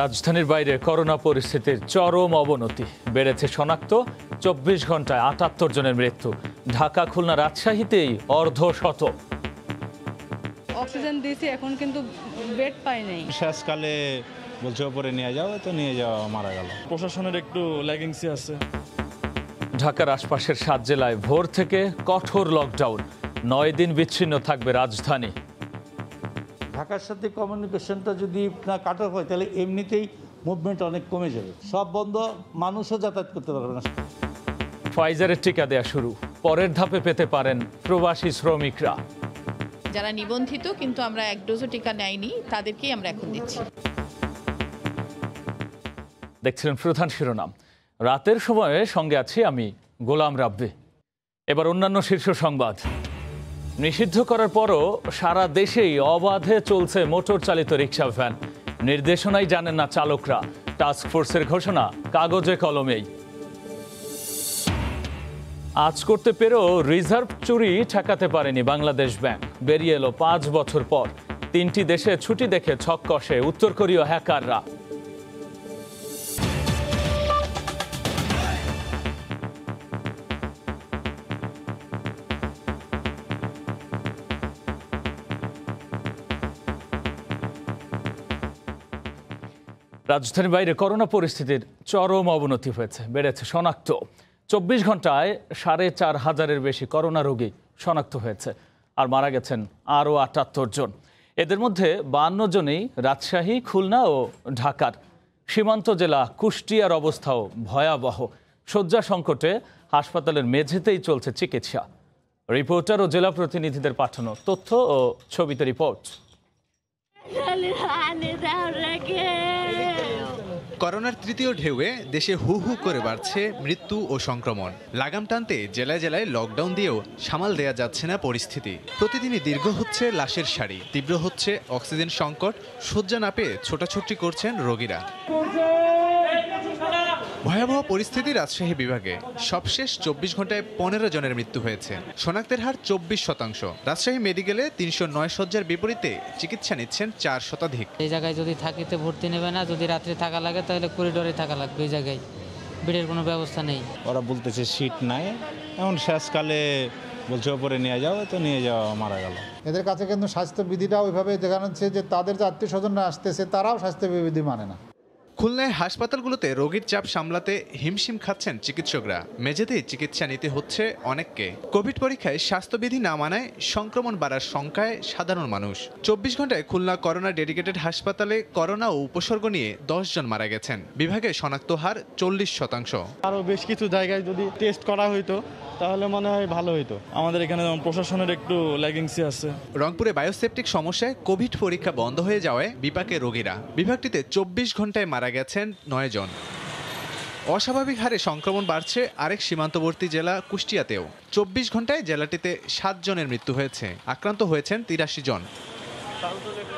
রাজধানীর বাইরে করোনা পরিস্থিতির চরম অবনতি, বেড়েছে শনাক্ত 24 ঘন্টায় ৭৮ জনের মৃত্যু। ঢাকা, খুলনা, রাজশাহীতেই অর্ধশত। অক্সিজেন দিয়েছি, এখন কিন্তু বেড পাই নাই। শেষকালে বলছে ওপরে নিয়ে যাও, তো নিয়ে যাওয়া মারা গেল। প্রশাসনের একটু ল্যাগিংসি আছে। ঢাকার আশপাশের 7 জেলায় ভোর থেকে কঠোর লকডাউন, 9 দিন বিচ্ছিন্ন থাকবে রাজধানী। ঢাকার সাথে কমিউনিকেশনটা যদি না কাটা হয় তাহলে এমনিতেই মুভমেন্ট অনেক কমে যাবে। সব বন্ধ, মানুষও যাতায়াত করতে পারবে না। ফাইজারের টিকা দেয়া শুরু, পরের ধাপে পেতে পারেন প্রবাসী শ্রমিকরা। যারা নিবন্ধিত কিন্তু আমরা 1 ডোজও টিকা নেয়নি, তাদেরকেই আমরা এখন দিচ্ছি। দেখছিলেন প্রধান শিরোনাম। রাতের সময়ে সঙ্গে আছি আমি গোলাম রাব্বি। এবার অন্যান্য শীর্ষ সংবাদ। নিষিদ্ধ করার পরও সারা দেশেই অবাধে চলছে মোটর চালিত রিকশা ভ্যান। নির্দেশনাই জানেন না চালকরা। টাস্কফোর্সের ঘোষণা কাগজে কলমেই। আজ করতে পেরেও রিজার্ভ চুরি ঠেকাতে পারেনি বাংলাদেশ ব্যাংক। বেরিয়ে এলো 5 বছর পর। 3টি দেশে ছুটি দেখে ছক কষে উত্তর কোরীয় হ্যাকাররা। রাজধানীর বাইরে করোনা পরিস্থিতির চরম অবনতি হয়েছে, বেড়েছে শনাক্ত। 24 ঘন্টায় ৪,৫০০-এর বেশি করোনা রোগী শনাক্ত হয়েছে, আর মারা গেছেন আরও ৭৮ জন। এদের মধ্যে ৫২ জনই রাজশাহী, খুলনা ও ঢাকার। সীমান্ত জেলা কুষ্টিয়ার অবস্থাও ভয়াবহ। শয্যা সংকটে হাসপাতালের মেঝেতেই চলছে চিকিৎসা। রিপোর্টার ও জেলা প্রতিনিধিদের পাঠানো তথ্য ও ছবিতে রিপোর্ট। করোনার তৃতীয় ঢেউয়ে দেশে হু হু করে বাড়ছে মৃত্যু ও সংক্রমণ। লাগাম টানতে জেলায় জেলায় লকডাউন দিয়েও সামাল দেয়া যাচ্ছে না পরিস্থিতি। প্রতিদিনই দীর্ঘ হচ্ছে লাশের সারি, তীব্র হচ্ছে অক্সিজেন সংকট, শয্যা না পেয়ে ছোটাছুটি করছেন রোগীরা। ভয়াবহ পরিস্থিতি রাজশাহী বিভাগে। সবশেষ 24 ঘন্টায় 15 জনের মৃত্যু হয়েছে। শনাক্তের হার 24%। রাজশাহী মেডিকেলে 309 শয্যার বিপরীতে চিকিৎসা নিচ্ছেন 4 শতাধিক। এই জায়গায় যদি থাকিতে ভর্তি নেবে না, যদি রাত্রে থাকা লাগে তাহলে করিডোরে থাকা লাগবে। এই জায়গায় বেডের কোনো ব্যবস্থা নেই। ওরা বলতেছে সিট নাই, এখন শেষকালে বলছে ওপরে নিয়ে যাও, তো নিয়ে যাওয়া মারা গেল। এদের কাছে কিন্তু স্বাস্থ্যবিধিটা ওইভাবে দেখানো হচ্ছে যে তাদের যে আত্মীয় স্বজনরা আসতেছে তারাও স্বাস্থ্যবিধি মানে না। খুলনায় হাসপাতালগুলোতে রোগীর চাপ সামলাতে হিমশিম খাচ্ছেন চিকিৎসকরা। মেঝেতেই চিকিৎসা নিতে হচ্ছে অনেককে। কোভিড পরীক্ষায় স্বাস্থ্যবিধি না মানায় সংক্রমণ বাড়ার শঙ্কায় সাধারণ মানুষ। 24 ঘন্টায় খুলনা করোনা ডেডিকেটেড হাসপাতালে করোনা ও উপসর্গ নিয়ে 10 জন মারা গেছেন। বিভাগে শনাক্ত হার 40%। আরও বেশ কিছু জায়গায় যদি টেস্ট করা হইতো তাহলে মনে হয় ভালো হইতো। আমাদের এখানে যেমন প্রশাসনের একটু ল্যাগিংসি আছে। রংপুরে বায়োসেপটিক সমস্যায় কোভিড পরীক্ষা বন্ধ হয়ে যাওয়ায় বিপাকে রোগীরা। বিভাগটিতে 24 ঘন্টায় মারা গেছেন 9 জন। অস্বাভাবিক হারে সংক্রমণ বাড়ছে আরেক সীমান্তবর্তী জেলা কুষ্টিয়াতেও। 24 ঘন্টায় জেলাটিতে 7 জনের মৃত্যু হয়েছে, আক্রান্ত হয়েছেন 83 জন।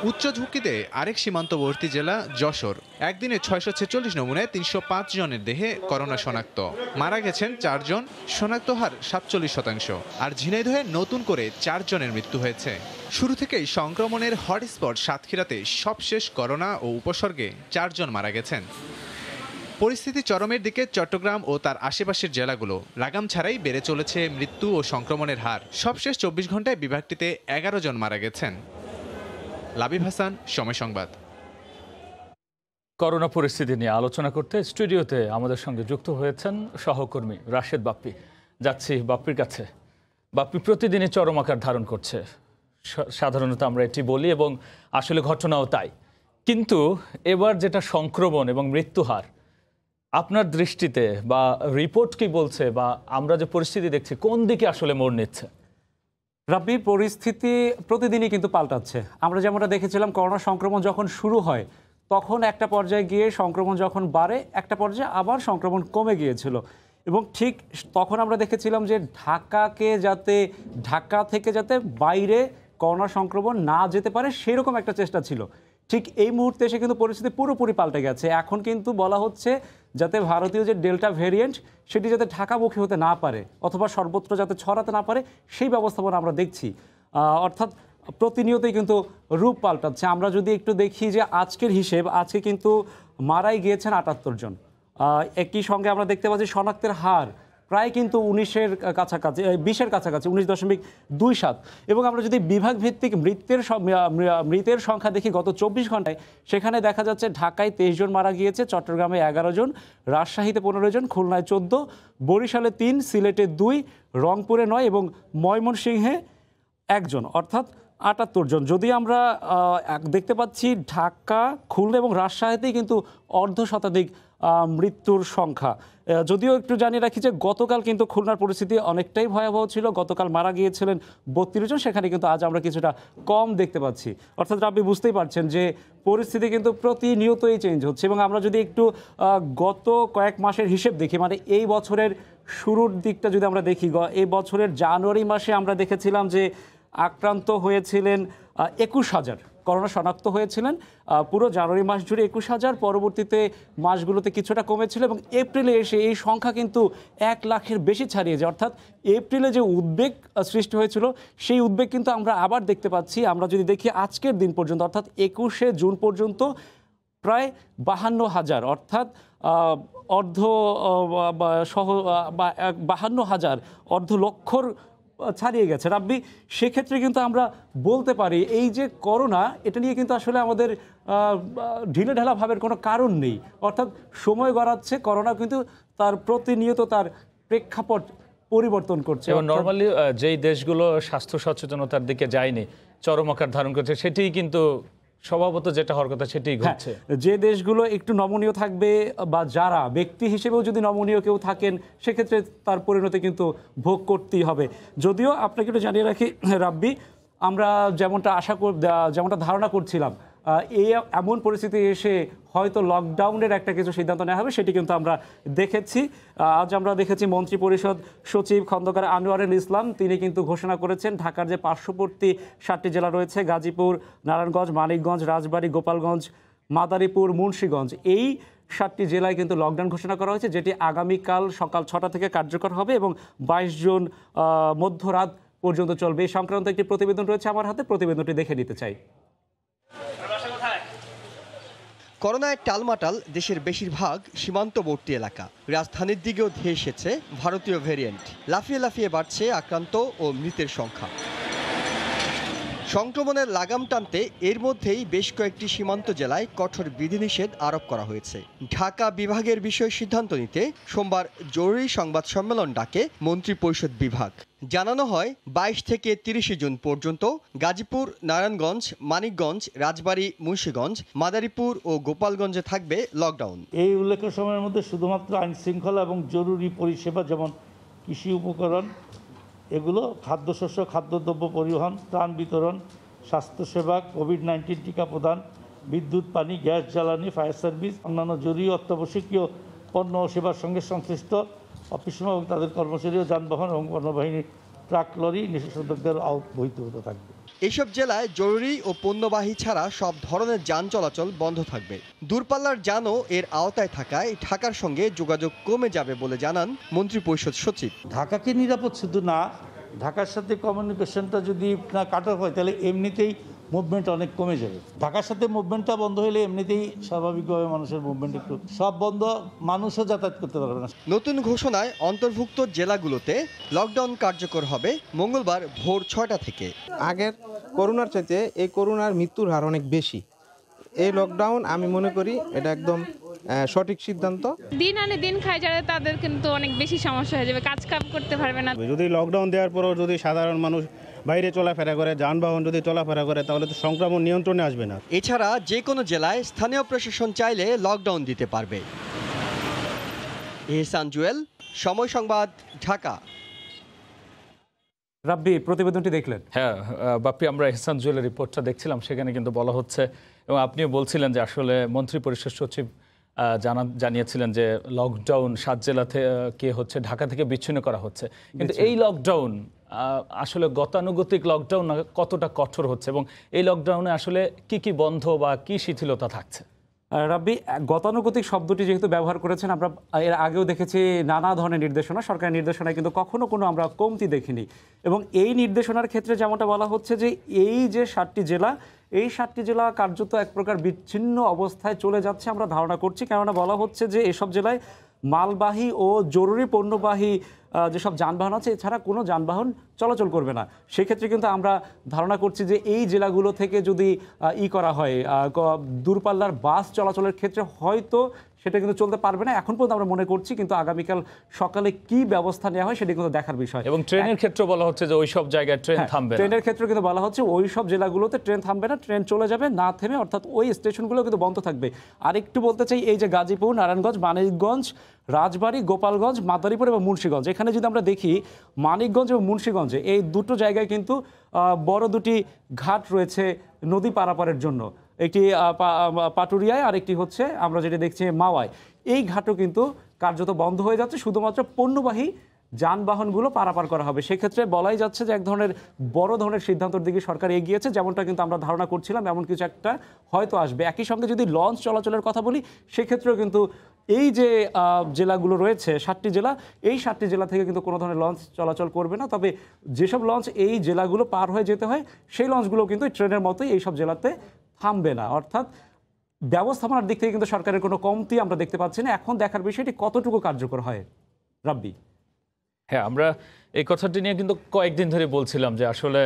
উচ্চ ঝুঁকিতে আরেক সীমান্তবর্তী জেলা যশোর। একদিনে 646 নমুনায় 305 জনের দেহে করোনা শনাক্ত। মারা গেছেন 4 জন, শনাক্ত হার 47%। আর ঝিনাইদহে নতুন করে 4 জনের মৃত্যু হয়েছে। শুরু থেকেই সংক্রমণের হটস্পট সাতক্ষীরাতে সবশেষ করোনা ও উপসর্গে 4 জন মারা গেছেন। পরিস্থিতি চরমের দিকে চট্টগ্রাম ও তার আশেপাশের জেলাগুলো। লাগাম ছাড়াই বেড়ে চলেছে মৃত্যু ও সংক্রমণের হার। সবশেষ 24 ঘন্টায় বিভাগটিতে 11 জন মারা গেছেন। লাবিব হাসান, সময় সংবাদ। করোনা পরিস্থিতি নিয়ে আলোচনা করতে স্টুডিওতে আমাদের সঙ্গে যুক্ত হয়েছেন সহকর্মী রাশেদ বাপ্পি। যাচ্ছি বাপ্পির কাছে। বাপ্পি প্রতিদিনই চরম আকার ধারণ করছে, সাধারণত আমরা এটি বলি এবং আসলে ঘটনাও তাই। কিন্তু এবার যেটা সংক্রমণ এবং মৃত্যুহার, আপনার দৃষ্টিতে বা রিপোর্ট কি বলছে, বা আমরা যে পরিস্থিতি দেখছি কোন দিকে আসলে মোড় নিচ্ছে? রাব্বি, পরিস্থিতি প্রতিদিনই কিন্তু পাল্টাচ্ছে। আমরা যেমনটা দেখেছিলাম করোনা সংক্রমণ যখন শুরু হয় তখন একটা পর্যায়ে গিয়ে সংক্রমণ যখন বাড়ে, একটা পর্যায়ে আবার সংক্রমণ কমে গিয়েছিল। এবং ঠিক তখন আমরা দেখেছিলাম যে ঢাকা থেকে যাতে বাইরে করোনা সংক্রমণ না যেতে পারে সেরকম একটা চেষ্টা ছিল। ঠিক এই মুহূর্তে এসে কিন্তু পরিস্থিতি পুরোপুরি পাল্টে গেছে। এখন কিন্তু বলা হচ্ছে যাতে ভারতীয় যে ডেল্টা ভ্যারিয়েন্ট সেটি যাতে ঢাকামুখী হতে না পারে অথবা সর্বত্র যাতে ছড়াতে না পারে সেই ব্যবস্থাপনা আমরা দেখছি। অর্থাৎ প্রতিনিয়তই কিন্তু রূপ পাল্টাচ্ছে। আমরা যদি একটু দেখি যে আজকের হিসেব, আজকে কিন্তু মারাই গিয়েছেন ৭৮ জন। একই সঙ্গে আমরা দেখতে পাচ্ছি শনাক্তের হার প্রায় কিন্তু 19-এর কাছাকাছি, 20-এর কাছাকাছি, 19.27। এবং আমরা যদি বিভাগ ভিত্তিক মৃতের সংখ্যা দেখি গত 24 ঘন্টায়, সেখানে দেখা যাচ্ছে ঢাকায় 23 জন মারা গিয়েছে, চট্টগ্রামে 11 জন, রাজশাহীতে 15 জন, খুলনায় 14, বরিশালে 3, সিলেটে 2, রংপুরে 9 এবং ময়মনসিংহে 1 জন, অর্থাৎ ৭৮ জন। যদি আমরা দেখতে পাচ্ছি ঢাকা, খুলনা এবং রাজশাহীতেই কিন্তু অর্ধশতাধিক মৃত্যুর সংখ্যা। যদিও একটু জানিয়ে রাখি যে গতকাল কিন্তু খুলনার পরিস্থিতি অনেকটাই ভয়াবহ ছিল, গতকাল মারা গিয়েছিলেন 32 জন, সেখানে কিন্তু আজ আমরা কিছুটা কম দেখতে পাচ্ছি। অর্থাৎ আপনি বুঝতেই পারছেন যে পরিস্থিতি কিন্তু প্রতিনিয়তই চেঞ্জ হচ্ছে। এবং আমরা যদি একটু গত কয়েক মাসের হিসেব দেখি, মানে এই বছরের শুরুর দিকটা যদি আমরা দেখি, এই বছরের জানুয়ারি মাসে আমরা দেখেছিলাম যে আক্রান্ত হয়েছিলেন 21,000, করোনা শনাক্ত হয়েছিলেন পুরো জানুয়ারি মাস জুড়ে 21,000, পরবর্তীতে মাসগুলোতে কিছুটা কমেছিল এবং এপ্রিলে এসে এই সংখ্যা কিন্তু 1 লাখের বেশি ছাড়িয়ে যায়। অর্থাৎ এপ্রিলে যে উদ্বেগ সৃষ্টি হয়েছিল সেই উদ্বেগ কিন্তু আমরা আবার দেখতে পাচ্ছি। আমরা যদি দেখি আজকের দিন পর্যন্ত, অর্থাৎ 21শে জুন পর্যন্ত প্রায় 52,000, অর্থাৎ 52,000, অর্ধ লক্ষর ছাড়িয়ে গেছে। রাব্বি, সেক্ষেত্রে কিন্তু আমরা বলতে পারি এই যে করোনা, এটা নিয়ে কিন্তু আসলে আমাদের ঢিলেঢালা ভাবের কোনো কারণ নেই। অর্থাৎ সময় গড়াচ্ছে, করোনা কিন্তু তার প্রতিনিয়ত তার প্রেক্ষাপট পরিবর্তন করছে। এবং নর্মালি যেই দেশগুলো স্বাস্থ্য সচেতনতার দিকে যায়নি, চরম আকার ধারণ করছে, সেটাই কিন্তু স্বভাবত যেটা হওয়ার কথা সেটাই ঘটছে। যে দেশগুলো একটু নমনীয় থাকবে বা যারা ব্যক্তি হিসেবেও যদি নমনীয় কেউ থাকেন, সেক্ষেত্রে তার পরিণতি কিন্তু ভোগ করতেই হবে। যদিও আপনাকে একটু জানিয়ে রাখি রাব্বি, আমরা যেমনটা ধারণা করছিলাম, এমন পরিস্থিতি এসে হয়তো লকডাউনের একটা কিছু সিদ্ধান্ত নেওয়া হবে, সেটি কিন্তু আমরা দেখেছি। আজ আমরা দেখেছি মন্ত্রী পরিষদ সচিব খন্দকার আনোয়ারুল ইসলাম, তিনি কিন্তু ঘোষণা করেছেন ঢাকার যে পার্শ্ববর্তী 7টি জেলা রয়েছে, গাজীপুর, নারায়ণগঞ্জ, মানিকগঞ্জ, রাজবাড়ী, গোপালগঞ্জ, মাদারীপুর, মুন্সিগঞ্জ, এই 7টি জেলায় কিন্তু লকডাউন ঘোষণা করা হয়েছে, যেটি আগামীকাল সকাল 6টা থেকে কার্যকর হবে এবং 22 জুন মধ্যরাত পর্যন্ত চলবে। এই সংক্রান্ত একটি প্রতিবেদন রয়েছে আমার হাতে, প্রতিবেদনটি দেখে নিতে চাই। করোনায় টালমাটাল দেশের বেশিরভাগ সীমান্তবর্তী এলাকা, রাজধানীর দিকেও ধেয়ে এসেছে ভারতীয় ভ্যারিয়েন্ট। লাফিয়ে লাফিয়ে বাড়ছে আক্রান্ত ও মৃতের সংখ্যা। সংক্রমণের লাগাম টানতে এর মধ্যেই বেশ কয়েকটি সীমান্ত জেলায় কঠোর বিধিনিষেধ আরোপ করা হয়েছে। ঢাকা বিভাগের বিষয়ে সিদ্ধান্ত নিতে সোমবার জরুরি সংবাদ সম্মেলন ডাকে মন্ত্রিপরিষদ বিভাগ। জানানো হয় 22 থেকে 30 জুন পর্যন্ত গাজীপুর, নারায়ণগঞ্জ, মানিকগঞ্জ, রাজবাড়ী, মুন্সিগঞ্জ, মাদারীপুর ও গোপালগঞ্জে থাকবে লকডাউন। এই উল্লেখ্য সময়ের মধ্যে শুধুমাত্র আইন শৃঙ্খলা এবং জরুরি পরিষেবা যেমন কৃষি উপকরণ, এগুলো, খাদ্যশস্য, খাদ্যদ্রব্য পরিবহন, ত্রাণ বিতরণ, স্বাস্থ্যসেবা, কোভিড-19 টিকা প্রদান, বিদ্যুৎ, পানি, গ্যাস, জ্বালানি, ফায়ার সার্ভিস, অন্যান্য জরুরি অত্যাবশ্যকীয় পণ্য ও সেবার সঙ্গে সংশ্লিষ্ট অফিস এবং তাদের কর্মচারী ও যানবাহন এবং পণ্যবাহিনীর ট্রাক, লরি নিষেধাজ্ঞার বহির্ভূত থাকবে। এসব জেলায় জরুরি ও পণ্যবাহী ছাড়া সব ধরনের যান চলাচল বন্ধ থাকবে। দূরপাল্লার যানও এর আওতায় থাকায় ঢাকার সঙ্গে যোগাযোগ কমে যাবে বলে জানান মন্ত্রিপরিষদ সচিব। ঢাকাকে নিরাপদ শুধু না, ঢাকার সাথে কমিউনিকেশনটা যদি না কাটা হয় তাহলে এমনিতেই মুভমেন্ট অনেক কমে যাবে। ঢাকার সাথে মুভমেন্টটা বন্ধ হলে এমনিতেই স্বাভাবিকভাবে মানুষের মুভমেন্ট একটু সব বন্ধ, মানুষও যাতায়াত করতে পারবে না। নতুন ঘোষণায় অন্তর্ভুক্ত জেলাগুলোতে লকডাউন কার্যকর হবে মঙ্গলবার ভোর 6টা থেকে। আগের করোনার চাইতে এই করোনার মৃত্যুর হার অনেক বেশি। এই লকডাউন আমি মনে করি এটা একদম সঠিক সিদ্ধান্ত। দিন আনে দিন খায় যারা, তাদের কিন্তু অনেক বেশি সমস্যা হয়ে যাবে, কাজ কাম করতে পারবে না। যদি লকডাউন দেওয়ার পরেও যদি সাধারণ মানুষ বাইরে চলাফেরা করে, যানবাহন যদি চলাফেরা করে, তাহলে তো সংক্রমণ নিয়ন্ত্রণে আসবে না। এছাড়া যে কোনো জেলায় স্থানীয় প্রশাসন চাইলে লকডাউন দিতে পারবে। এহসান জুয়েল, সময় সংবাদ, ঢাকা। রাব্বি, প্রতিবেদনটি দেখলেন? হ্যাঁ বাপ্পি, আমরা এহসান জুয়েলের রিপোর্টটা দেখছিলাম, সেখানে কিন্তু বলা হচ্ছে এবং আপনিও বলছিলেন যে আসলে মন্ত্রী পরিষদ সচিব জানিয়েছিলেন যে লকডাউন 7 জেলা থেকে হচ্ছে ঢাকা থেকে বিচ্ছিন্ন করা হচ্ছে, কিন্তু এই লকডাউন আসলে গতানুগতিক লকডাউন কতটা কঠোর হচ্ছে এবং এই লকডাউনে আসলে কি কি বন্ধ বা কি শিথিলতা থাকছে? রাব্বি, গতানুগতিক শব্দটি যেহেতু ব্যবহার করেছেন, আমরা এর আগেও দেখেছি নানা ধরনের নির্দেশনা, সরকারি নির্দেশনায় কিন্তু কখনো কোনো আমরা কমতি দেখিনি। এবং এই নির্দেশনার ক্ষেত্রে যেমনটা বলা হচ্ছে যে এই যে 7টি জেলা, এই 7টি জেলা কার্যত এক প্রকার বিচ্ছিন্ন অবস্থায় চলে যাচ্ছে আমরা ধারণা করছি। কেননা বলা হচ্ছে যে এসব জেলায় মালবাহী ও জরুরি পণ্যবাহী যেসব যানবাহন আছে এছাড়া কোনো যানবাহন চলাচল করবে না। সেক্ষেত্রে কিন্তু আমরা ধারণা করছি যে এই জেলাগুলো থেকে যদি করা হয় দূরপাল্লার বাস চলাচলের ক্ষেত্রে হয়তো সেটা কিন্তু চলতে পারবে না এখন পর্যন্ত আমরা মনে করছি, কিন্তু আগামীকাল সকালে কি ব্যবস্থা নেওয়া হয় সেটা কিন্তু দেখার বিষয়। এবং ট্রেনের ক্ষেত্রে বলা হচ্ছে যে ওই সব জায়গায় ট্রেন থামবে না। ট্রেনের ক্ষেত্রে কিন্তু বলা হচ্ছে ওই সব জেলাগুলোতে ট্রেন থামবে না, ট্রেন চলে যাবে না থেমে, অর্থাৎ ওই স্টেশনগুলো কিন্তু বন্ধ থাকবে। আরেকটু বলতে চাই, এই যে গাজীপুর, নারায়ণগঞ্জ, মানিকগঞ্জ, রাজবাড়ী, গোপালগঞ্জ, মাদারীপুর এবং মুন্সিগঞ্জ, এখানে যদি আমরা দেখি মানিকগঞ্জ এবং মুন্সিগঞ্জে এই দুটো জায়গায় কিন্তু বড় দুটি ঘাট রয়েছে নদী পারাপারের জন্য, একটি পাটুরিয়ায় আর একটি হচ্ছে আমরা যেটা দেখছি মাওয়ায়। এই ঘাটও কিন্তু কার্যত বন্ধ হয়ে যাচ্ছে, শুধুমাত্র পণ্যবাহী যানবাহনগুলো পারাপার করা হবে। সেক্ষেত্রে বলাই যাচ্ছে যে এক ধরনের বড় ধরনের সিদ্ধান্তের দিকে সরকার এগিয়েছে, যেমনটা কিন্তু আমরা ধারণা করছিলাম এমন কিছু একটা হয়তো আসবে। একই সঙ্গে যদি লঞ্চ চলাচলের কথা বলি, সেক্ষেত্রেও কিন্তু এই যে জেলাগুলো রয়েছে 7টি জেলা, এই 7টি জেলা থেকে কিন্তু কোনো ধরনের লঞ্চ চলাচল করবে না। তবে যেসব লঞ্চ এই জেলাগুলো পার হয়ে যেতে হয় সেই লঞ্চগুলো কিন্তু ট্রেনের মতোই এইসব জেলাতে থামবে না। অর্থাৎ ব্যবস্থাপনার দিক থেকে কিন্তু সরকারের কোনো কমতি আমরা দেখতে পাচ্ছি না। এখন দেখার বিষয়টি কতটুকু কার্যকর হয়। রাব্বি, হ্যাঁ, আমরা এই কথাটি নিয়ে কিন্তু কয়েকদিন ধরে বলছিলাম যে আসলে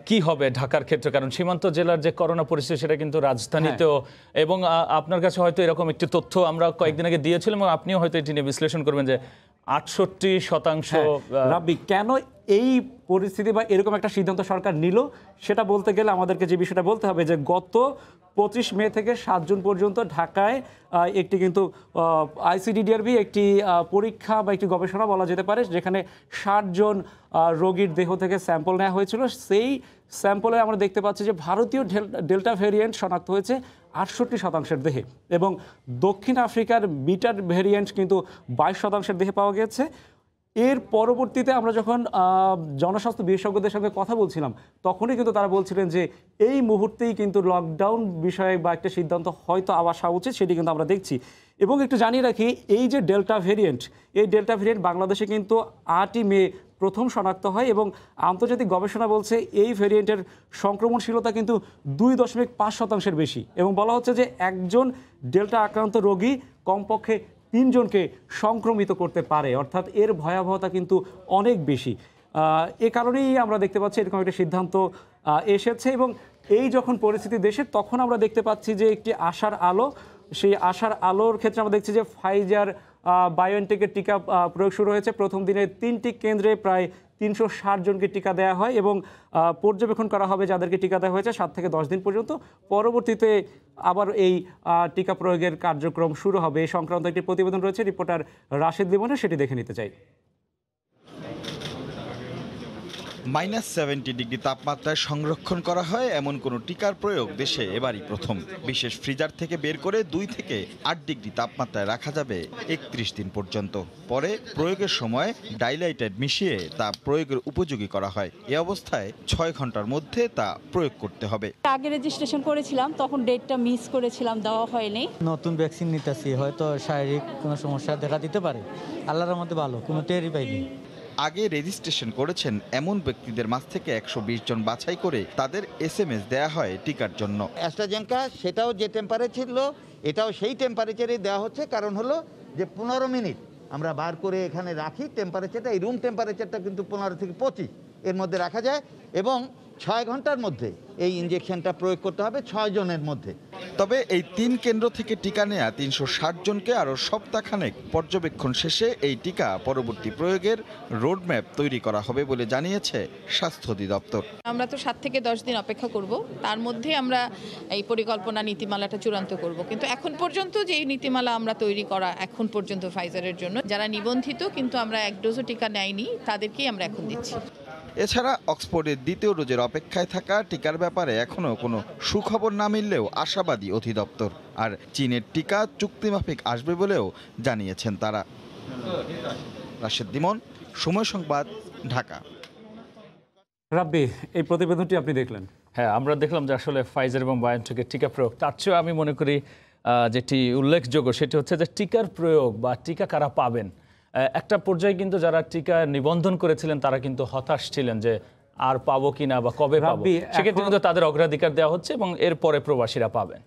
কি হবে ঢাকার ক্ষেত্রে, কারণ সীমান্ত জেলার যে করোনা পরিস্থিতি সেটা কিন্তু রাজধানীতেও, এবং আপনার কাছে হয়তো এরকম একটি তথ্য আমরা কয়েকদিন আগে দিয়েছিলাম এবং আপনিও হয়তো এটি নিয়ে বিশ্লেষণ করবেন যে 68%। রাব্বি, কেন এই পরিস্থিতি বা এরকম একটা সিদ্ধান্ত সরকার নিল সেটা বলতে গেলে আমাদেরকে যে বিষয়টা বলতে হবে যে গত 25 মে থেকে 7 জুন পর্যন্ত ঢাকায় একটি কিন্তু আইসিডিডিআরবি একটি পরীক্ষা বা একটি গবেষণা বলা যেতে পারে, যেখানে 60 জন রোগীর দেহ থেকে স্যাম্পল নেওয়া হয়েছিল। সেই স্যাম্পলে আমরা দেখতে পাচ্ছি যে ভারতীয় ডেল্টা ভ্যারিয়েন্ট শনাক্ত হয়েছে 68% দেহে, এবং দক্ষিণ আফ্রিকার বিটা ভ্যারিয়েন্ট কিন্তু 22% দেহে পাওয়া গেছে। এর পরবর্তীতে আমরা যখন জনস্বাস্থ্য বিশেষজ্ঞদের সঙ্গে কথা বলছিলাম তখনই কিন্তু তারা বলছিলেন যে এই মুহূর্তেই কিন্তু লকডাউন বিষয়ে বা একটা সিদ্ধান্ত হয়তো আসা উচিত, সেটি কিন্তু আমরা দেখছি। এবং একটু জানিয়ে রাখি, এই যে ডেল্টা ভ্যারিয়েন্ট, এই ডেল্টা ভ্যারিয়েন্ট বাংলাদেশে কিন্তু 8ই মে প্রথম শনাক্ত হয়, এবং আন্তর্জাতিক গবেষণা বলছে এই ভ্যারিয়েন্টের সংক্রমণশীলতা কিন্তু 2.5% বেশি, এবং বলা হচ্ছে যে একজন ডেল্টা আক্রান্ত রোগী কমপক্ষে 3 জনকে সংক্রমিত করতে পারে, অর্থাৎ এর ভয়াবহতা কিন্তু অনেক বেশি। এ কারণেই আমরা দেখতে পাচ্ছি এরকম একটা সিদ্ধান্ত এসেছে, এবং এই যখন পরিস্থিতি দেশে, তখন আমরা দেখতে পাচ্ছি যে একটি আশার আলো। সেই আশার আলোর ক্ষেত্রে আমরা দেখছি যে ফাইজার বায়োএনটেকের টিকা প্রয়োগ শুরু হয়েছে। প্রথম দিনে 3টি কেন্দ্রে প্রায় 360 জনকে টিকা দেওয়া হয়, এবং পর্যবেক্ষণ করা হবে যাদেরকে টিকা দেওয়া হয়েছে 7 থেকে 10 দিন পর্যন্ত। পরবর্তীতে আবার এই টিকা প্রয়োগের কার্যক্রম শুরু হবে। এই সংক্রান্ত একটি প্রতিবেদন রয়েছে, রিপোর্টার রাশেদ লিমনের, সেটি দেখে নিতে চাই। -70 ডিগ্রি তাপমাত্রায় সংরক্ষণ করা হয় এমন কোনো টিকার প্রয়োগ দেশে এবারই প্রথম। বিশেষ ফ্রিজার থেকে বের করে 2 থেকে 8 ডিগ্রি তাপমাত্রায় রাখা যাবে 31 দিন পর্যন্ত। পরে প্রয়োগের সময় ডাইলাইটেড মিশিয়ে তা প্রয়োগের উপযোগী করা হয়। এ অবস্থায় 6 ঘন্টার মধ্যে তা প্রয়োগ করতে হবে। আগে রেজিস্ট্রেশন করেছিলাম, তখন ডেটটা মিস করেছিলাম, দেওয়া হয়নি। নতুন ভ্যাকসিন নিতেছি, হয়তো শারীরিক কোনো সমস্যা দেখা দিতে পারে। আল্লাহর মধ্যে ভালো, কোনো টেরই পাইনি। আগে রেজিস্ট্রেশন করেছেন এমন ব্যক্তিদের মাঝ থেকে 120 জন বাছাই করে তাদের SMS দেয়া হয় টিকার জন্য। অ্যাস্ট্রাজেনেকা সেটাও যে টেম্পারেচার ছিল এটাও সেই টেম্পারেচারেই দেওয়া হচ্ছে, কারণ হলো যে 15 মিনিট আমরা বার করে এখানে রাখি টেম্পারেচারটা, এই রুম টেম্পারেচারটা কিন্তু 15 থেকে 25 এর মধ্যে রাখা যায়, এবং 6 ঘন্টার মধ্যে এই ইনজেকশনটা প্রয়োগ করতে হবে 6 জনের মধ্যে। তবে এই 3 কেন্দ্র থেকে টিকা নেয়া 360 জনকে আরও সপ্তাহখানেক পর্যবেক্ষণ শেষে এই টিকা পরবর্তী প্রয়োগের রোডম্যাপ তৈরি করা হবে বলে জানিয়েছে স্বাস্থ্য অধিদপ্তর। আমরা তো 7 থেকে 10 দিন অপেক্ষা করব, তার মধ্যে আমরা এই পরিকল্পনা নীতিমালাটা চূড়ান্ত করব। কিন্তু এখন পর্যন্ত যে নীতিমালা আমরা তৈরি করা এখন পর্যন্ত ফাইজারের জন্য যারা নিবন্ধিত কিন্তু আমরা 1 ডোজও টিকা নেয়নি তাদেরকেই আমরা এখন দিচ্ছি। এছাড়া অক্সফোর্ডের 2য় ডোজের অপেক্ষায় থাকা টিকার ব্যাপারে এখনও কোনো সুখবর না মিললেও আশাবাদী অধিদপ্তর। আর চীনের টিকা চুক্তিমাফিক আসবে বলেও জানিয়েছেন তারা। রাশেদ লিমন, সময় সংবাদ, ঢাকা। রাব্বি, এই প্রতিবেদনটি আপনি দেখলেন? হ্যাঁ, আমরা দেখলাম যে আসলে ফাইজার এবং বায়োএনটেকের টিকা প্রয়োগ তার চেয়েও আমি মনে করি যেটি উল্লেখযোগ্য সেটি হচ্ছে যে টিকার প্রয়োগ বা টিকা কারা পাবেন। একটা পর্যায়ে কিন্তু যারা টিকা নিবন্ধন করেছিলেন তারা কিন্তু হতাশ ছিলেন যে আর পাবো কিনা বা কবে পাবো। সেক্ষেত্রে কিন্তু তাদের অগ্রাধিকার দেওয়া হচ্ছে এবং এরপরে প্রবাসীরা পাবেন।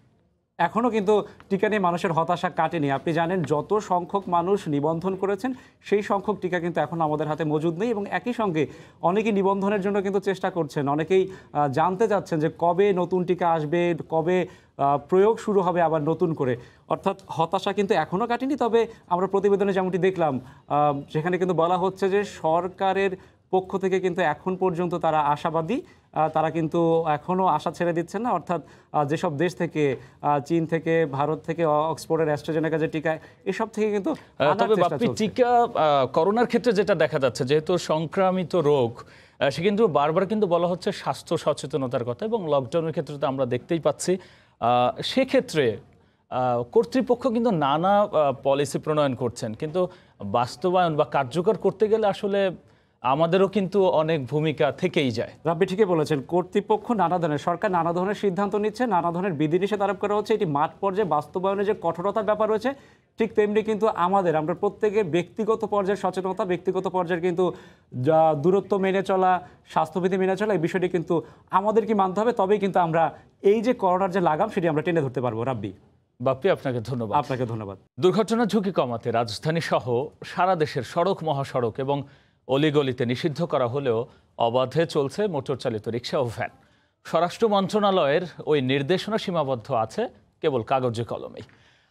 এখনও কিন্তু টিকা নিয়ে মানুষের হতাশা কাটেনি। আপনি জানেন যত সংখ্যক মানুষ নিবন্ধন করেছেন সেই সংখ্যক টিকা কিন্তু এখন আমাদের হাতে মজুদ নেই, এবং একই সঙ্গে অনেকেই নিবন্ধনের জন্য কিন্তু চেষ্টা করছেন, অনেকেই জানতে চাচ্ছেন যে কবে নতুন টিকা আসবে, কবে প্রয়োগ শুরু হবে আবার নতুন করে। অর্থাৎ হতাশা কিন্তু এখনও কাটেনি। তবে আমরা প্রতিবেদনে যেমনটি দেখলাম সেখানে কিন্তু বলা হচ্ছে যে সরকারের পক্ষ থেকে কিন্তু এখন পর্যন্ত তারা আশাবাদী, তারা কিন্তু এখনও আশা ছেড়ে দিচ্ছেন না। অর্থাৎ যেসব দেশ থেকে, চীন থেকে, ভারত থেকে অক্সফোর্ডের অ্যাস্ট্রাজেনেকা যে টিকা, এসব থেকে কিন্তু তবে বাপ্পি টিকা করোনার ক্ষেত্রে যেটা দেখা যাচ্ছে যেহেতু সংক্রামিত রোগ, সে কিন্তু বারবার কিন্তু বলা হচ্ছে স্বাস্থ্য সচেতনতার কথা, এবং লকডাউনের ক্ষেত্রে তো আমরা দেখতেই পাচ্ছি সেক্ষেত্রে কর্তৃপক্ষ কিন্তু নানা পলিসি প্রণয়ন করছেন, কিন্তু বাস্তবায়ন বা কার্যকর করতে গেলে আসলে আমাদেরও কিন্তু অনেক ভূমিকা থেকেই যায়। রাব্বি ঠিকই বলেছেন, কর্তৃপক্ষ নানা ধরনের, সরকার নানা ধরনের সিদ্ধান্ত নিচ্ছে, নানা ধরনের বিধিনিষেধ আরোপ করা হচ্ছে, এটি মাঠ পর্যায়ে বাস্তবায়নের যে কঠোরতার ব্যাপার রয়েছে ঠিক তেমনি কিন্তু আমরা প্রত্যেকের ব্যক্তিগত পর্যায়ের সচেতনতা, ব্যক্তিগত পর্যায়ের কিন্তু দূরত্ব মেনে চলা, স্বাস্থ্যবিধি মেনে চলা, এই বিষয়টি কিন্তু আমাদের কি মানতে হবে, তবেই কিন্তু আমরা এই যে করোনার যে লাগাম সেটি আমরা টেনে ধরতে পারবো। রাব্বি, বাপ্পি আপনাকে ধন্যবাদ। আপনাকে ধন্যবাদ। দুর্ঘটনার ঝুঁকি কমাতে রাজধানী সহ সারা দেশের সড়ক, মহাসড়ক এবং অলিগলিতে নিষিদ্ধ করা হলেও অবাধে চলছে মোটর চালিত রিক্সা ও ভ্যান। স্বরাষ্ট্র মন্ত্রণালয়ের ওই নির্দেশনা সীমাবদ্ধ আছে কেবল কাগজে কলমেই,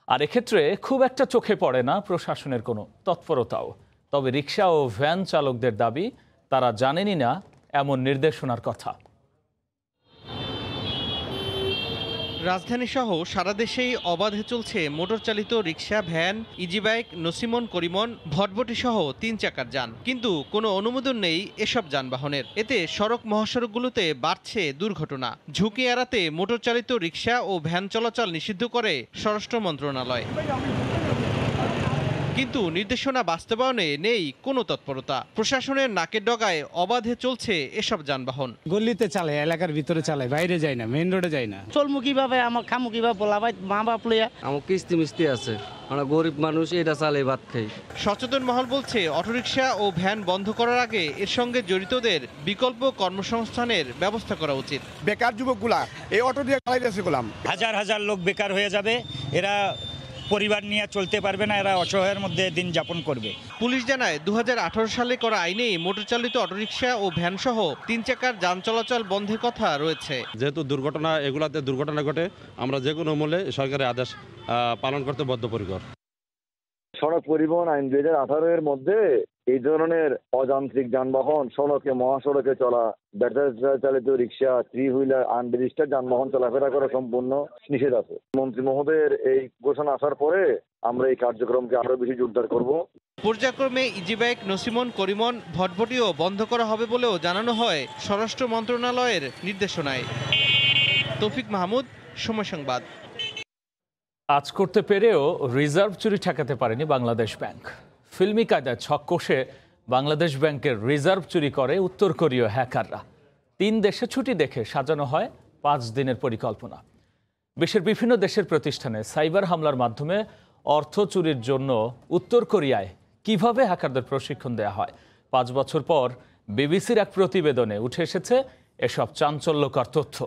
আর এক্ষেত্রে খুব একটা চোখে পড়ে না প্রশাসনের কোনো তৎপরতাও। তবে রিক্সা ও ভ্যান চালকদের দাবি তারা জানেনই না এমন নির্দেশনার কথা। রাজধানী সহ সারা দেশেই অবাধে চলছে মোটর চালিত রিক্সা, ভ্যান, ইজিবাইক, নসিমন, করিমন, ভটভটি সহ 3 চাকার যান, কিন্তু কোনো অনুমোদন নেই এসব যানবাহনের। এতে সড়ক, মহাসড়কগুলোতে বাড়ছে দুর্ঘটনা। ঝুঁকি এড়াতে মোটর চালিত রিক্সা ও ভ্যান চলাচল নিষিদ্ধ করে স্বরাষ্ট্র মন্ত্রণালয়, কিন্তু নির্দেশনা বাস্তবায়নে নেই কোনো তৎপরতা। প্রশাসনের নাকের ডগায় অবাধে চলছে এসব যানবাহন। গলিতে চালায়, এলাকার ভিতরে চালায়, বাইরে যায় না, মেইন রোডে যায় না। চলমু কিভাবে, আমার খামু কিভাবে, বলা ভাই মা বাপ লইয়া, আমার কিস্তি মিস্তি আছে, আমরা গরিব মানুষ, এটা চালে ভাত খাই। সচেতন মহল বলছে অটোরিকশা ও ভ্যান বন্ধ করার আগে এর সঙ্গে জড়িতদের বিকল্প কর্মসংস্থানের ব্যবস্থা করা উচিত। বেকার যুবকগুলা এই অটো দিয়ে চালাইতেছে, গোলাম হাজার হাজার লোক বেকার হয়ে যাবে, এরা পরিবার নিয়ে চলতে পারবে না, এরা অসহায়ের মধ্যে দিন যাপন করবে। পুলিশ জানায় 2018 সালে করা আইনেই মোটরচালিত অটোরিকশা ও ভ্যান সহ 3 চাকার যান চলাচল বন্ধের কথা রয়েছে। যেহেতু দুর্ঘটনা, এগুলাতে দুর্ঘটনা ঘটে, আমরা যে কোনো মূল্যে সরকারের আদেশ পালন করতে বদ্ধপরিকর। সড়ক পরিবহন আইন 2018 এর মধ্যে এই ধরনের অযান্ত্রিক যানবাহন, সড়কে, মহাসড়কে চলা, ব্যাটারি চালিত রিক্সা, 3 হুইলার, আনরেজিস্টার্ড যানবাহন চলাফেরা করা সম্পূর্ণ নিষেধ আছে। মন্ত্রী মহোদয়ের এই ঘোষণা আসার পরে আমরা এই কার্যক্রমকে আরো বেশি জোরদার করব। পর্যায়ক্রমে ইজিবাইক, নসিমন, করিমন, ভটভটিও বন্ধ করা হবে বলেও জানানো হয় স্বরাষ্ট্র মন্ত্রণালয়ের নির্দেশনায়। তৌফিক মাহমুদ, সময় সংবাদ। আজ করতে পেরেও রিজার্ভ চুরি ঠেকাতে পারেনি বাংলাদেশ ব্যাংক। ফিল্মি কায়দায় ছক কষে বাংলাদেশ ব্যাংকের রিজার্ভ চুরি করে উত্তর কোরীয় হ্যাকাররা। 3 দেশে ছুটি দেখে সাজানো হয় 5 দিনের পরিকল্পনা। বিশ্বের বিভিন্ন দেশের প্রতিষ্ঠানে সাইবার হামলার মাধ্যমে অর্থ চুরির জন্য উত্তর কোরিয়ায় কিভাবে হ্যাকারদের প্রশিক্ষণ দেওয়া হয়। 5 বছর পর বিবিসির এক প্রতিবেদনে উঠে এসেছে এসব চাঞ্চল্যকর তথ্য।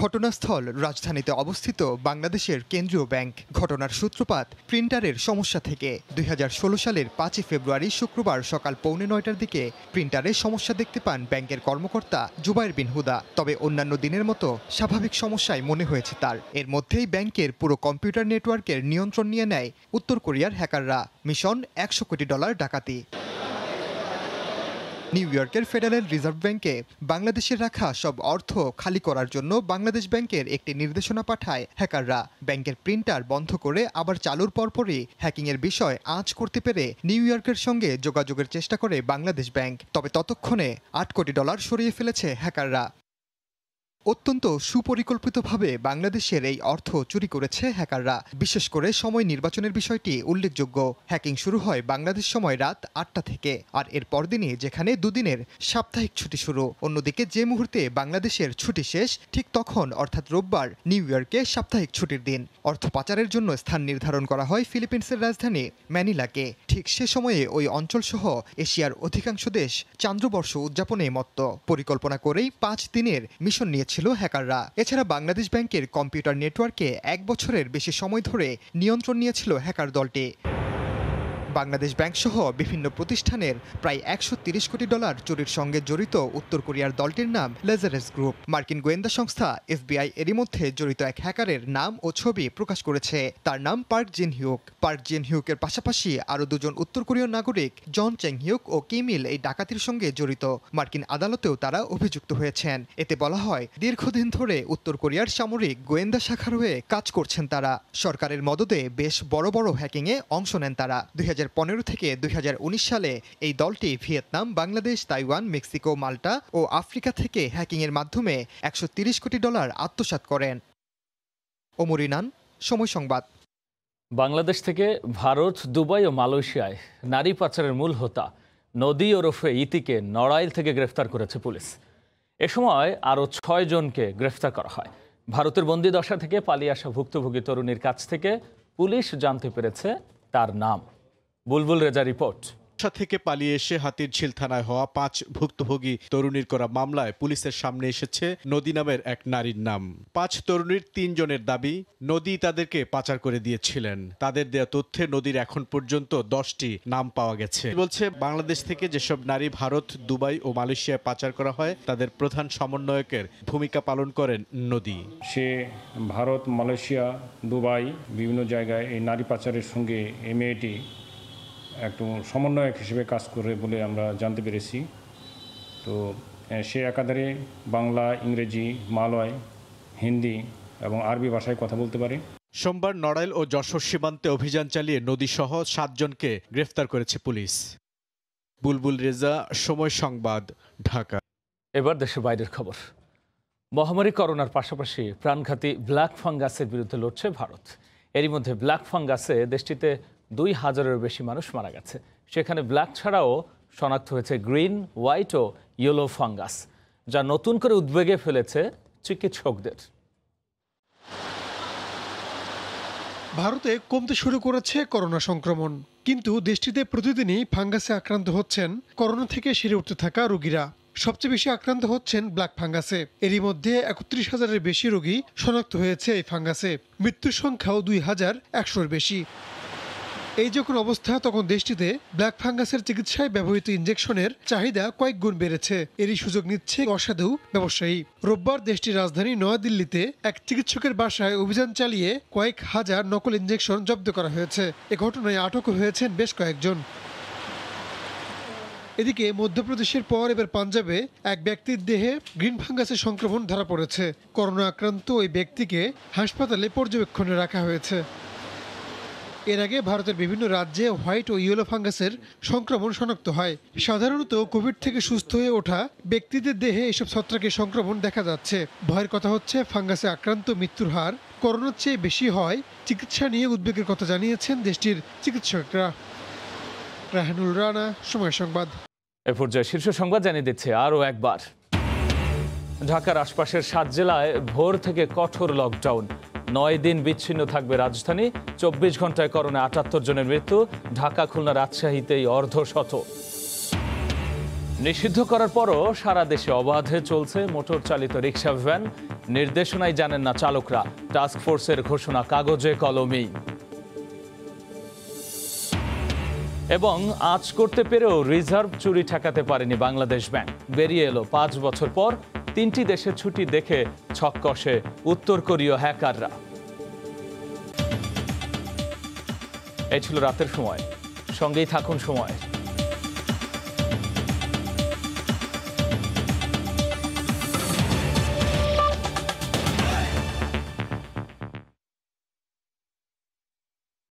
ঘটনাস্থল রাজধানীতে অবস্থিত বাংলাদেশের কেন্দ্রীয় ব্যাংক। ঘটনার সূত্রপাত প্রিন্টারের সমস্যা থেকে। 2016 সালের 5 ফেব্রুয়ারি শুক্রবার সকাল 8:45টার দিকে প্রিন্টারে সমস্যা দেখতে পান ব্যাংকের কর্মকর্তা জুবাইর বিন হুদা। তবে অন্যান্য দিনের মতো স্বাভাবিক সমস্যাই মনে হয়েছে তার। এর মধ্যেই ব্যাংকের পুরো কম্পিউটার নেটওয়ার্কের নিয়ন্ত্রণ নিয়ে নেয় উত্তর কোরিয়ার হ্যাকাররা। মিশন $100 কোটি ডাকাতি। নিউ ইয়র্কের ফেডারেল রিজার্ভ ব্যাংকে বাংলাদেশের রাখা সব অর্থ খালি করার জন্য বাংলাদেশ ব্যাংকের একটি নির্দেশনা পাঠায় হ্যাকাররা। ব্যাংকের প্রিন্টার বন্ধ করে আবার চালুর পরপরই হ্যাকিংয়ের বিষয় আঁচ করতে পেরে নিউ ইয়র্কের সঙ্গে যোগাযোগের চেষ্টা করে বাংলাদেশ ব্যাংক। তবে ততক্ষণে $8 কোটি সরিয়ে ফেলেছে হ্যাকাররা। অত্যন্ত সুপরিকল্পিতভাবে বাংলাদেশের এই অর্থ চুরি করেছে হ্যাকাররা। বিশেষ করে সময় নির্বাচনের বিষয়টি উল্লেখযোগ্য। হ্যাকিং শুরু হয় বাংলাদেশ সময় রাত ৮টা থেকে, আর এর পরদিনই যেখানে দুদিনের সাপ্তাহিক ছুটি শুরু। অন্যদিকে যে মুহূর্তে বাংলাদেশের ছুটি শেষ ঠিক তখন অর্থাৎ রোববার নিউ ইয়র্কে সাপ্তাহিক ছুটির দিন। অর্থ পাচারের জন্য স্থান নির্ধারণ করা হয় ফিলিপিন্সের রাজধানী ম্যানিলাকে। ঠিক সে সময়ে ওই অঞ্চলসহ এশিয়ার অধিকাংশ দেশ চান্দ্রবর্ষ উদযাপনে মত্ত। পরিকল্পনা করেই 5 দিনের মিশন নিয়ে ছিল হ্যাকাররা। এছাড়া বাংলাদেশ ব্যাংকের কম্পিউটার নেটওয়ার্কে 1 বছরের বেশি সময় ধরে নিয়ন্ত্রণ নিয়েছিল হ্যাকার দলটি। বাংলাদেশ ব্যাংক সহ বিভিন্ন প্রতিষ্ঠানের প্রায় $130 কোটি চুরির সঙ্গে জড়িত উত্তর কোরিয়ার দলটির নাম লেজারেস গ্রুপ। মার্কিন গোয়েন্দা সংস্থা FBI এরই মধ্যে জড়িত এক হ্যাকারের নাম ও ছবি প্রকাশ করেছে। তার নাম পার্ক জিন হিউক। পার্ক জিন হিউকের পাশাপাশি আরও 2 জন উত্তর কোরীয় নাগরিক জন চেং হিউক ও কিম ইল এই ডাকাতির সঙ্গে জড়িত। মার্কিন আদালতেও তারা অভিযুক্ত হয়েছেন। এতে বলা হয় দীর্ঘদিন ধরে উত্তর কোরিয়ার সামরিক গোয়েন্দা শাখার হয়ে কাজ করছেন তারা। সরকারের মদদে বেশ বড় বড় হ্যাকিংয়ে অংশ নেন তারা। 2015 থেকে 2019 সালে এই দলটি ভিয়েতনাম, বাংলাদেশ, তাইওয়ান, মেক্সিকো, মাল্টা ও আফ্রিকা থেকে হ্যাকিংয়ের মাধ্যমে $130 কোটি আত্মসাৎ করেন। ওমর ইনান, সময় সংবাদ। বাংলাদেশ থেকে ভারত, দুবাই ও মালয়েশিয়ায় নারী পাচারের মূল হোতা নদী ওরফে ইতিকে নড়াইল থেকে গ্রেফতার করেছে পুলিশ। এ সময় আরও 6 জনকে গ্রেফতার করা হয়। ভারতের বন্দিদশা থেকে পালিয়ে আসা ভুক্তভোগী তরুণীর কাছ থেকে পুলিশ জানতে পেরেছে তার নাম। বুলবুল রেজা রিপোর্ট। থেকে পালিয়ে এসে হাতিরঝিল থানায় হওয়া 5 ভুক্তভোগী তরুণীর করা মামলায় পুলিশের সামনে এসেছে নদী নামের এক নারীর নাম। 5 তরুণীর 3 জনের দাবি নদী তাদেরকে পাচার করে দিয়েছিলেন। তাদের দেয়া তথ্যে নদীর এখন পর্যন্ত 10টি নাম পাওয়া গেছে। বলছে বাংলাদেশ থেকে যেসব নারী ভারত, দুবাই ও মালয়েশিয়ায় পাচার করা হয় তাদের প্রধান সমন্বয়কের ভূমিকা পালন করেন নদী। সে ভারত, মালয়েশিয়া, দুবাই বিভিন্ন জায়গায় এই নারী পাচারের সঙ্গে এই মেয়েটি একটু সমন্বয়ক হিসেবে কাজ করে বলে আমরা জানতে পেরেছি। তো সে একাধারে বাংলা, ইংরেজি, মালয়, হিন্দি এবং আরবি ভাষায় কথা বলতে পারে। সোমবার নড়াইল ও যশোর সীমান্তে অভিযান চালিয়ে নদীসহ 7 জনকে গ্রেফতার করেছে পুলিশ। বুলবুল রেজা, সময় সংবাদ, ঢাকা। এবার দেশের বাইরের খবর। মহামারী করোনার পাশাপাশি প্রাণঘাতী ব্ল্যাক ফাঙ্গাসের বিরুদ্ধে লড়ছে ভারত। এরই মধ্যে ব্ল্যাক ফাঙ্গাসে দেশটিতে 2000-এর বেশি মানুষ মারা গেছে। সেখানে ব্ল্যাক ছাড়াও শনাক্ত হয়েছে গ্রিন, হোয়াইট ও ইয়েলো ফাঙ্গাস, যা নতুন করে উদ্বেগে ফেলেছে চিকিৎসকদের। ভারতে কমতে শুরু করেছে করোনা সংক্রমণ, কিন্তু দেশটিতে প্রতিদিনই ফাঙ্গাসে আক্রান্ত হচ্ছেন করোনা থেকে সেরে উঠতে থাকা রোগীরা। সবচেয়ে বেশি আক্রান্ত হচ্ছেন ব্ল্যাক ফাঙ্গাসে। এরই মধ্যে 31,000-এর বেশি রোগী শনাক্ত হয়েছে এই ফাঙ্গাসে। মৃত্যুর সংখ্যাও 2100-এর বেশি। এই যখন অবস্থা, তখন দেশটিতে ব্ল্যাক ফাঙ্গাসের চিকিৎসায় ব্যবহৃত ইনজেকশনের চাহিদা কয়েক গুণ বেড়েছে। এরই সুযোগ নিচ্ছে অসাধু ব্যবসায়ী। রোববার দেশটির রাজধানী নয়াদিল্লিতে এক চিকিৎসকের বাসায় অভিযান চালিয়ে কয়েক হাজার নকল ইনজেকশন জব্দ করা হয়েছে। এ ঘটনায় আটকও হয়েছেন বেশ কয়েকজন। এদিকে মধ্যপ্রদেশের পর এবার পাঞ্জাবে এক ব্যক্তির দেহে গ্রিন ফাঙ্গাসের সংক্রমণ ধরা পড়েছে। করোনা আক্রান্ত ওই ব্যক্তিকে হাসপাতালে পর্যবেক্ষণে রাখা হয়েছে। এর আগে ভারতের বিভিন্ন রাজ্যে হোয়াইট ও ইয়েলো ফাঙ্গাসের সংক্রমণ শনাক্ত হয়। সাধারণত কোভিড থেকে সুস্থ হয়ে ওঠা ব্যক্তিদের দেহে এসব ছত্রাকের সংক্রমণ দেখা যাচ্ছে। ভয়ের কথা হচ্ছে ফাঙ্গাসে আক্রান্ত মৃত্যুর হার করোনার চেয়ে বেশি হয়। চিকিৎসা নিয়ে উদ্বেগের কথা জানিয়েছেন দেশটির চিকিৎসকরা। রাহানুল রানা, সময় সংবাদ। এ পর্যায়ে শীর্ষ সংবাদ জানিয়ে দিচ্ছে আরও একবার। ঢাকার আশপাশের 7 জেলায় ভোর থেকে কঠোর লকডাউন। 9 দিন বিচ্ছিন্ন থাকবে রাজধানী। 24 ঘন্টায় করোনা 78 জনের মৃত্যু। ঢাকা, খুলনা, রাজশাহীতেই অর্ধশত। নিষিদ্ধ করার পরও সারা দেশে অবাধে চলছে মোটর চালিত রিকশা, ভ্যান। নির্দেশনায় জানেন না চালকরা। টাস্ক ফোর্সের ঘোষণা কাগজে কলমেই। এবং আজ করতে পেরেও রিজার্ভ চুরি ঠেকাতে পারেনি বাংলাদেশ ব্যাংক। বেরিয়ে এলো 5 বছর পর। 3টি দেশের ছুটি দেখে ছক কষে উত্তর কোরীয় হ্যাকাররা। এই ছিল রাতের সময়। সঙ্গেই থাকুন সময়।